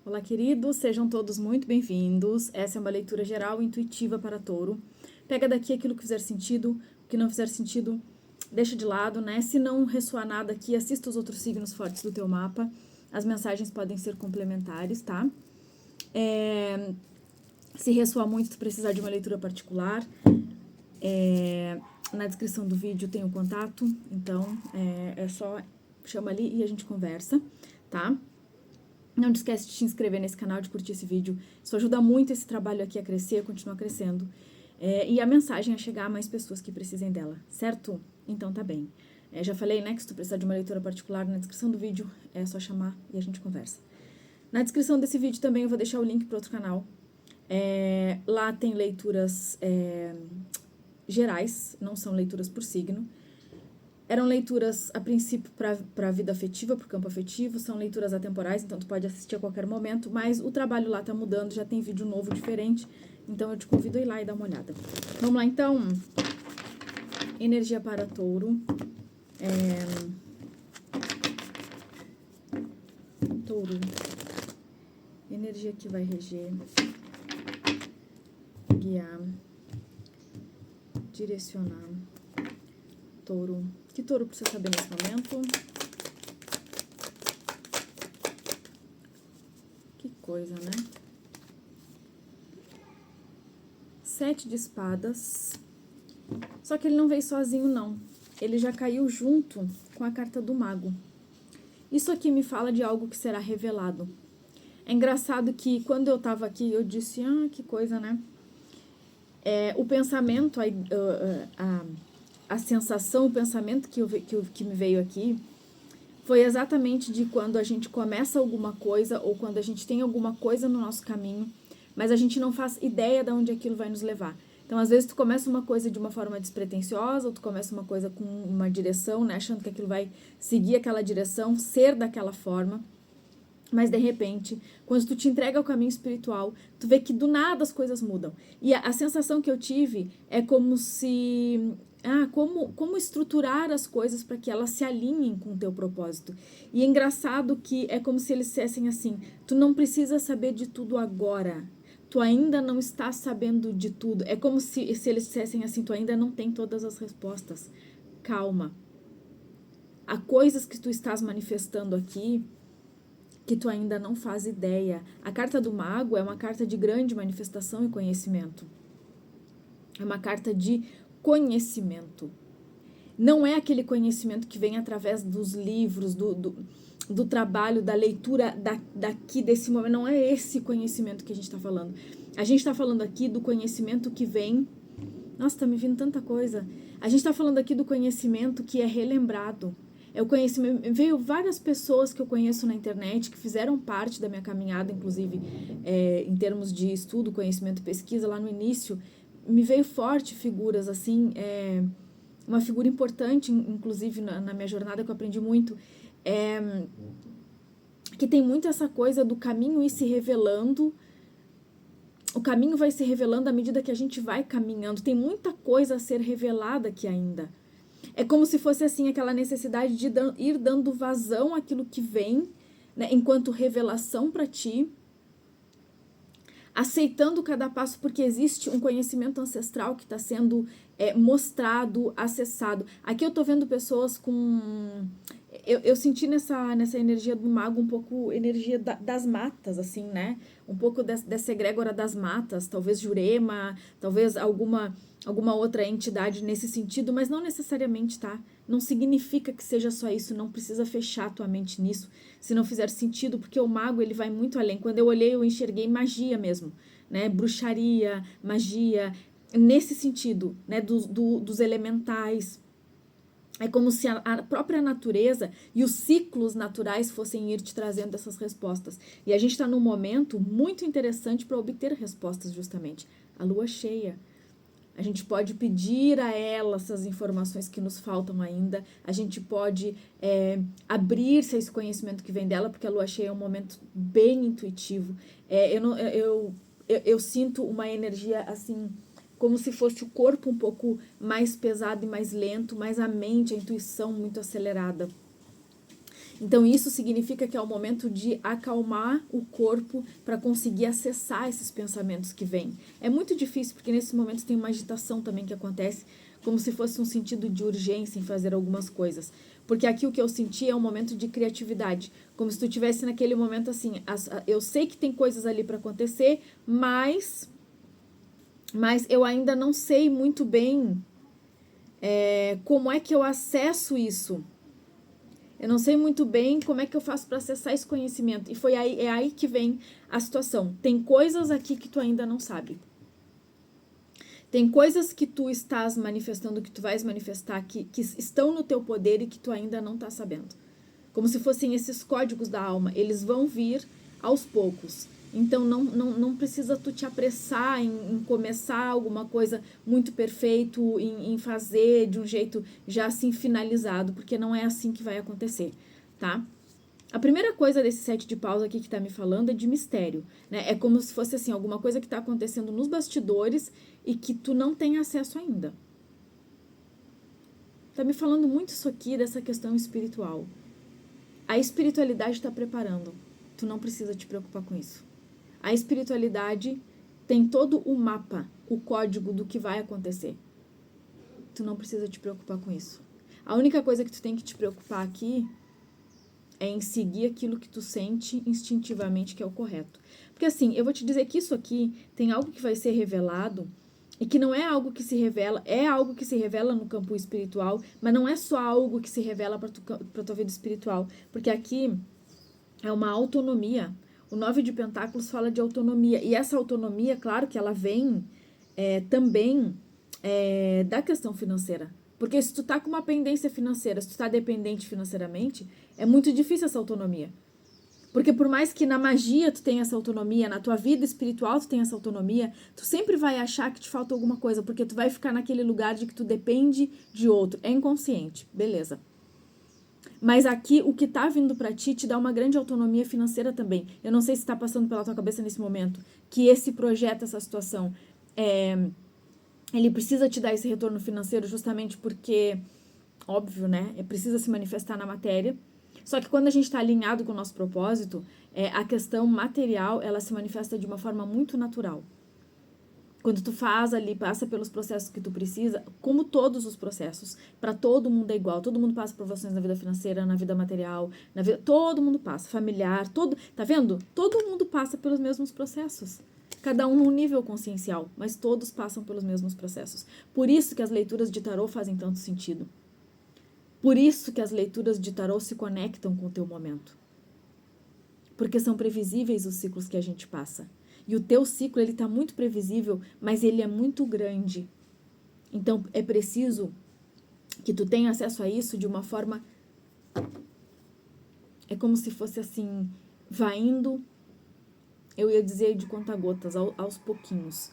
Olá, queridos, sejam todos muito bem-vindos. Essa é uma leitura geral intuitiva para touro. Pega daqui aquilo que fizer sentido, o que não fizer sentido, deixa de lado, né? Se não ressoar nada aqui, assista os outros signos fortes do teu mapa. As mensagens podem ser complementares, tá? Se ressoar muito, tu precisar de uma leitura particular, na descrição do vídeo tem o contato, então é só chama ali e a gente conversa, tá? Não te esquece de te inscrever nesse canal, de curtir esse vídeo. Isso ajuda muito esse trabalho aqui a crescer, a continuar crescendo. E a mensagem a chegar a mais pessoas que precisem dela, certo? Então tá bem. Já falei, né, que se tu precisar de uma leitura particular, na descrição do vídeo é só chamar e a gente conversa. Na descrição desse vídeo também eu vou deixar o link para outro canal. Lá tem leituras gerais, não são leituras por signo. Eram leituras, a princípio, para a vida afetiva, para o campo afetivo, são leituras atemporais, então tu pode assistir a qualquer momento, mas o trabalho lá tá mudando, já tem vídeo novo, diferente, então eu te convido a ir lá e dar uma olhada. Vamos lá, então. Energia para touro. Touro. Energia que vai reger, guiar, direcionar. Touro. Que touro precisa saber nesse momento? Que coisa, né? 7 de espadas. Só que ele não veio sozinho, não. Ele já caiu junto com a carta do mago. Isso aqui me fala de algo que será revelado. É engraçado que quando eu tava aqui, eu disse, que coisa, né? O pensamento, a sensação, o pensamento que me veio aqui foi exatamente de quando a gente começa alguma coisa ou quando a gente tem alguma coisa no nosso caminho, mas a gente não faz ideia de onde aquilo vai nos levar. Então, às vezes, tu começa uma coisa de uma forma despretensiosa, ou tu começa uma coisa com uma direção, né, achando que aquilo vai seguir aquela direção, ser daquela forma. Mas, de repente, quando tu te entrega ao caminho espiritual, tu vê que do nada as coisas mudam. E a sensação que eu tive é como se... como estruturar as coisas para que elas se alinhem com o teu propósito. E é engraçado que é como se eles dissessem assim, tu não precisa saber de tudo agora. Tu ainda não está sabendo de tudo. É como se eles dissessem assim, tu ainda não tem todas as respostas. Calma. Há coisas que tu estás manifestando aqui que tu ainda não faz ideia. A carta do mago é uma carta de grande manifestação e conhecimento. É uma carta de conhecimento. Não é aquele conhecimento que vem através dos livros, do trabalho, da leitura daqui, desse momento. Não é esse conhecimento que a gente está falando. A gente está falando aqui do conhecimento que vem... Nossa, tá me vindo tanta coisa. A gente está falando aqui do conhecimento que é relembrado. É o conhecimento. Veio várias pessoas que eu conheço na internet que fizeram parte da minha caminhada, inclusive em termos de estudo, conhecimento e pesquisa, lá no início, me veio forte figuras, assim, uma figura importante, inclusive na minha jornada, que eu aprendi muito, que tem muito essa coisa do caminho ir se revelando. O caminho vai se revelando à medida que a gente vai caminhando. Tem muita coisa a ser revelada aqui ainda. É como se fosse assim aquela necessidade de ir dando vazão àquilo que vem, né, enquanto revelação para ti, aceitando cada passo, porque existe um conhecimento ancestral que está sendo mostrado, acessado. Aqui eu tô vendo pessoas com... Eu senti nessa energia do mago um pouco energia das matas, assim, né? Um pouco dessa egrégora das matas, talvez Jurema, talvez alguma outra entidade nesse sentido, mas não necessariamente, tá? Não significa que seja só isso, não precisa fechar tua mente nisso, se não fizer sentido, porque o mago, ele vai muito além. Quando eu olhei, eu enxerguei magia mesmo, né? Bruxaria, magia, nesse sentido, né? Dos elementais. É como se a própria natureza e os ciclos naturais fossem ir te trazendo essas respostas. E a gente está num momento muito interessante para obter respostas, justamente. A lua cheia. A gente pode pedir a ela essas informações que nos faltam ainda. A gente pode abrir-se a esse conhecimento que vem dela, porque a lua cheia é um momento bem intuitivo. Eu sinto uma energia assim... como se fosse o corpo um pouco mais pesado e mais lento, mas a mente, a intuição muito acelerada. Então, isso significa que é o momento de acalmar o corpo para conseguir acessar esses pensamentos que vêm. É muito difícil, porque nesse momento tem uma agitação também que acontece, como se fosse um sentido de urgência em fazer algumas coisas. Porque aqui o que eu senti é um momento de criatividade, como se tu estivesse naquele momento assim, eu sei que tem coisas ali para acontecer, mas eu ainda não sei muito bem como é que eu acesso isso. Eu não sei muito bem como é que eu faço para acessar esse conhecimento. E é aí que vem a situação. Tem coisas aqui que tu ainda não sabe. Tem coisas que tu estás manifestando, que tu vais manifestar, que estão no teu poder e que tu ainda não tá sabendo. Como se fossem esses códigos da alma. Eles vão vir aos poucos. Então, não precisa tu te apressar em começar alguma coisa muito perfeito, em fazer de um jeito já assim finalizado, porque não é assim que vai acontecer, tá? A primeira coisa desse 7 de paus aqui que tá me falando é de mistério, né? É como se fosse assim, alguma coisa que tá acontecendo nos bastidores e que tu não tem acesso ainda. Tá me falando muito isso aqui dessa questão espiritual. A espiritualidade tá preparando. Tu não precisa te preocupar com isso. A espiritualidade tem todo o mapa, o código do que vai acontecer. Tu não precisa te preocupar com isso. A única coisa que tu tem que te preocupar aqui é em seguir aquilo que tu sente instintivamente que é o correto. Porque assim, eu vou te dizer que isso aqui tem algo que vai ser revelado e que não é algo que se revela, é algo que se revela no campo espiritual, mas não é só algo que se revela para tua vida espiritual. Porque aqui é uma autonomia. O 9 de Pentáculos fala de autonomia. E essa autonomia, claro que ela vem também da questão financeira. Porque se tu tá com uma pendência financeira, se tu tá dependente financeiramente, é muito difícil essa autonomia. Porque por mais que na magia tu tenha essa autonomia, na tua vida espiritual tu tenha essa autonomia, tu sempre vai achar que te falta alguma coisa, porque tu vai ficar naquele lugar de que tu depende de outro. É inconsciente, beleza. Mas aqui, o que tá vindo pra ti te dá uma grande autonomia financeira também. Eu não sei se tá passando pela tua cabeça nesse momento, que esse projeto, essa situação, ele precisa te dar esse retorno financeiro justamente porque, óbvio, né? Precisa se manifestar na matéria. Só que quando a gente tá alinhado com o nosso propósito, a questão material, ela se manifesta de uma forma muito natural. Quando tu faz ali, passa pelos processos que tu precisa, como todos os processos, para todo mundo é igual, todo mundo passa provações na vida financeira, na vida material, na vida, todo mundo passa, familiar, tá vendo? Todo mundo passa pelos mesmos processos. Cada um num nível consciencial, mas todos passam pelos mesmos processos. Por isso que as leituras de tarô fazem tanto sentido. Por isso que as leituras de tarô se conectam com o teu momento. Porque são previsíveis os ciclos que a gente passa. E o teu ciclo, ele tá muito previsível, mas ele é muito grande. Então, é preciso que tu tenha acesso a isso de uma forma... É como se fosse assim, vai indo, eu ia dizer de conta-gotas, aos pouquinhos.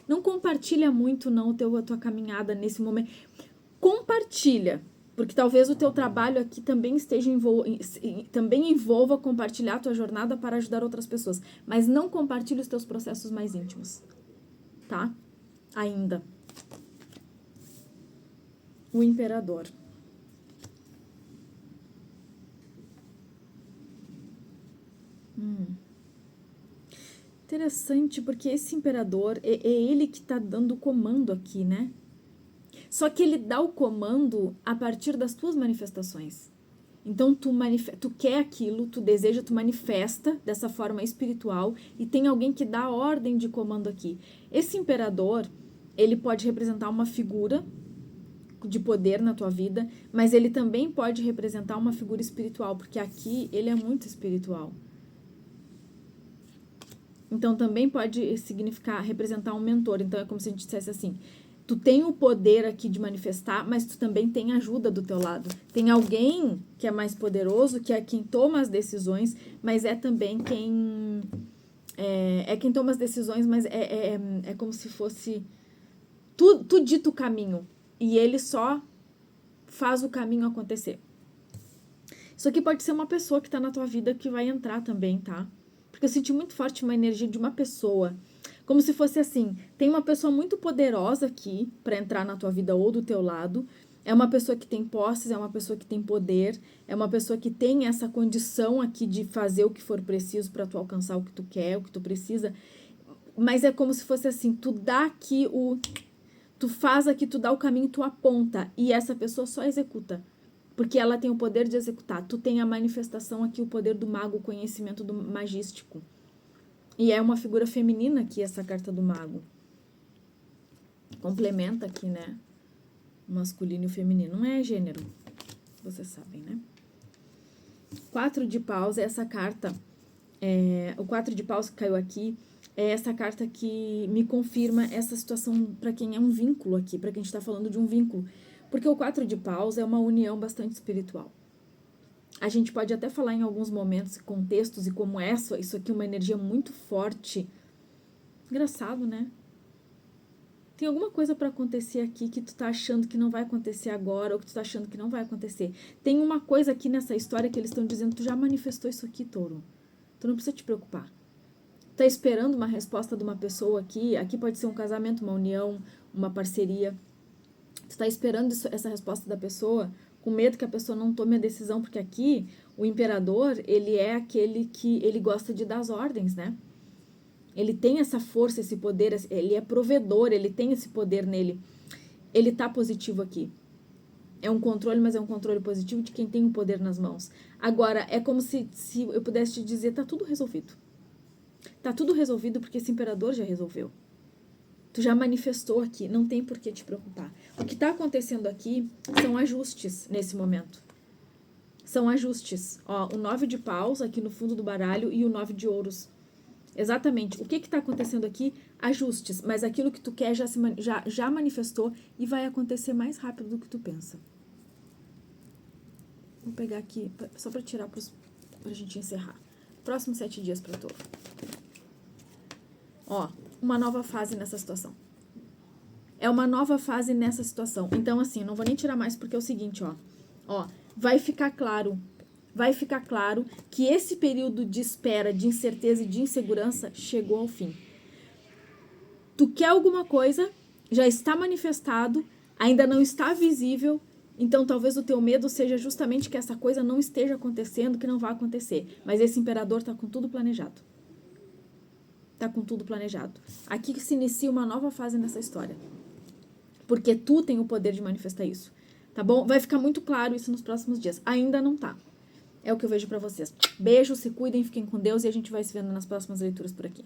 Não compartilha muito, não, a tua caminhada nesse momento. Compartilha, porque talvez o teu trabalho aqui também também envolva compartilhar a tua jornada para ajudar outras pessoas. Mas não compartilhe os teus processos mais íntimos, tá? Ainda. O Imperador. Interessante, porque esse Imperador, é ele que tá dando o comando aqui, né? Só que ele dá o comando a partir das tuas manifestações. Então, tu quer aquilo, tu deseja, tu manifesta dessa forma espiritual e tem alguém que dá ordem de comando aqui. Esse imperador, ele pode representar uma figura de poder na tua vida, mas ele também pode representar uma figura espiritual, porque aqui ele é muito espiritual. Então, também pode significar, representar um mentor. Então, é como se a gente dissesse assim, tu tem o poder aqui de manifestar, mas tu também tem ajuda do teu lado. Tem alguém que é mais poderoso, que é quem toma as decisões, mas é também quem... É quem toma as decisões, mas é como se fosse... Tu dita o caminho, e ele só faz o caminho acontecer. Isso aqui pode ser uma pessoa que tá na tua vida que vai entrar também, tá? Porque eu senti muito forte uma energia de uma pessoa. Como se fosse assim, tem uma pessoa muito poderosa aqui para entrar na tua vida ou do teu lado. É uma pessoa que tem posses, é uma pessoa que tem poder, é uma pessoa que tem essa condição aqui de fazer o que for preciso para tu alcançar o que tu quer, o que tu precisa. Mas é como se fosse assim, tu dá aqui tu faz aqui, tu dá o caminho, tu aponta, e essa pessoa só executa. Porque ela tem o poder de executar. Tu tem a manifestação aqui, o poder do mago, o conhecimento do magístico. E é uma figura feminina aqui, essa carta do mago. Complementa aqui, né? Masculino e feminino. Não é gênero. Vocês sabem, né? 4 de paus é essa carta. O 4 de paus que caiu aqui é essa carta que me confirma essa situação para quem é um vínculo aqui, para quem está falando de um vínculo. Porque o 4 de paus é uma união bastante espiritual. A gente pode até falar em alguns momentos, contextos, e como isso aqui é uma energia muito forte. Engraçado, né? Tem alguma coisa para acontecer aqui que tu tá achando que não vai acontecer agora, ou que tu tá achando que não vai acontecer. Tem uma coisa aqui nessa história que eles estão dizendo, tu já manifestou isso aqui, touro. Tu não precisa te preocupar. Tá esperando uma resposta de uma pessoa aqui pode ser um casamento, uma união, uma parceria. Tu tá esperando essa resposta da pessoa, com medo que a pessoa não tome a decisão, porque aqui o imperador, ele é aquele que ele gosta de dar as ordens, né? Ele tem essa força, esse poder, ele é provedor, ele tem esse poder nele. Ele tá positivo aqui. É um controle, mas é um controle positivo de quem tem o poder nas mãos. Agora, é como se eu pudesse te dizer, tá tudo resolvido. Tá tudo resolvido porque esse imperador já resolveu. Tu já manifestou aqui, não tem por que te preocupar. O que tá acontecendo aqui são ajustes nesse momento. São ajustes. Ó, o 9 de paus aqui no fundo do baralho e o 9 de ouros. Exatamente. O que está acontecendo aqui? Ajustes. Mas aquilo que tu quer já manifestou e vai acontecer mais rápido do que tu pensa. Vou pegar aqui, só para tirar pra gente encerrar. Próximos 7 dias para touro. Ó, uma nova fase nessa situação. É uma nova fase nessa situação. Então, assim, não vou nem tirar mais porque é o seguinte, ó. Ó, vai ficar claro que esse período de espera, de incerteza e de insegurança chegou ao fim. Tu quer alguma coisa, já está manifestado, ainda não está visível, então talvez o teu medo seja justamente que essa coisa não esteja acontecendo, que não vai acontecer. Mas esse imperador tá com tudo planejado. Tá com tudo planejado. Aqui que se inicia uma nova fase nessa história. Porque tu tem o poder de manifestar isso. Tá bom? Vai ficar muito claro isso nos próximos dias. Ainda não tá. É o que eu vejo pra vocês. Beijo, se cuidem, fiquem com Deus e a gente vai se vendo nas próximas leituras por aqui.